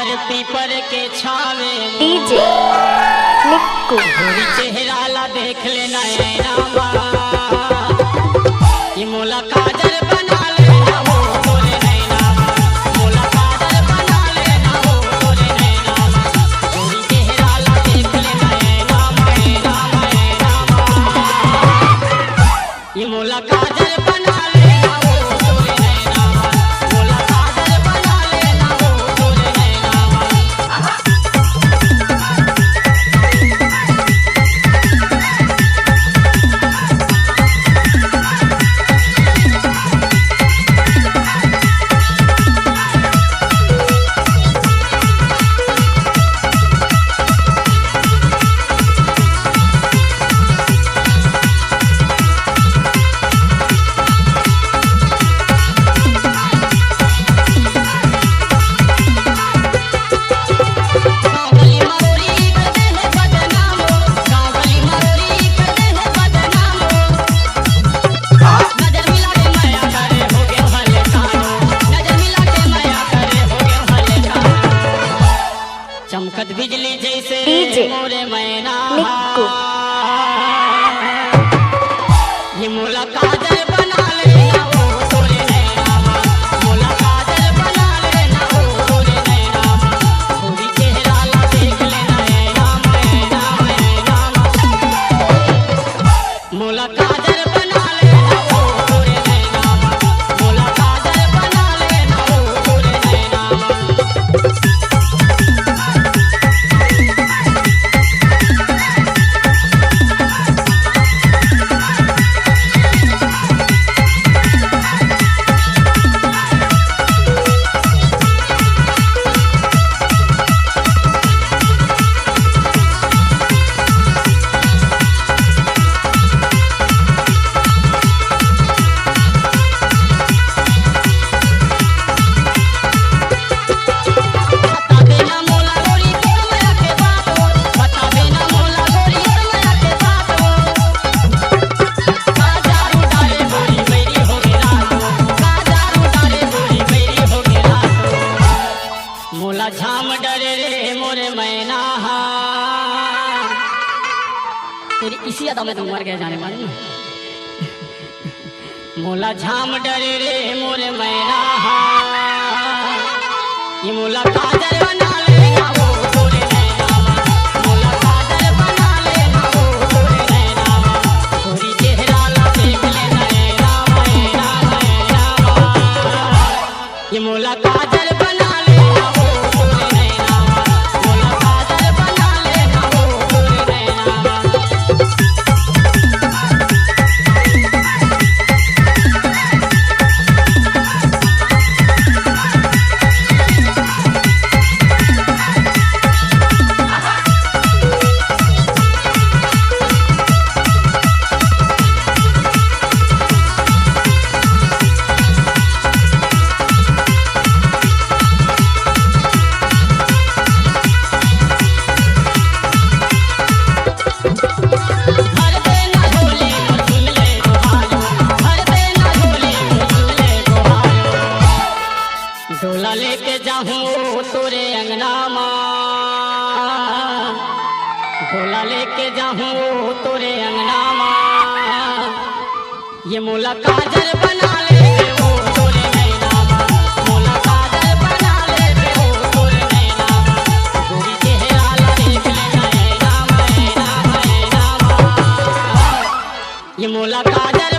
हर पीपर के छावे डीजे निक्कू गोरी चेहरा ला देख लेना नैनामा ये मोला काजल बना लेना हो तोरे नैनामा मोला काजल बना लेना हो तोरे नैनामा गोरी चेहरा ला देख लेना नैनामा ये मोला काजल बना लेना हो तोरे नैनामा मोला काजल बना लेना हो तोरे नैनामा चमकत बिजली जैसे डीजे मोरे मैना निक्कू ये मोला काजल बना लेना हो तोरे नैनामा मोला काजल बना लेना हो तोरे नैनामा गोरी चेहरा ला देख लेना नैनामा मोला काजल बना लेना हो तोरे नैनामा मोला काजल बना लेना हो तोरे नैनामा मोला झाम डरे रे मोरे मैना तेरी इसी अदा में तुम मर गए जाने वाले मोला झाम डरे रे मोरे मैना ये मोला काजल बना लेना हो तोरे नैनामा मोला काजल बना लेना हो तोरे नैनामा गोरी चेहरा ला देख लेना नैनामा ये मोला काजल बना लेना हो तोरे नैनामा मोला काजल बना लेना हो तोरे नैनामा डोला लेके जाऊं तोरे अंगना माँ डोला लेके जाऊं तोरे अंगना माँ ये मोला काजल बना ले हो तोरे नैनामा मोला काजल बना ले हो तोरे नैनामा गोरी चेहरा ला देख लेना नैनामा ये मोला काजल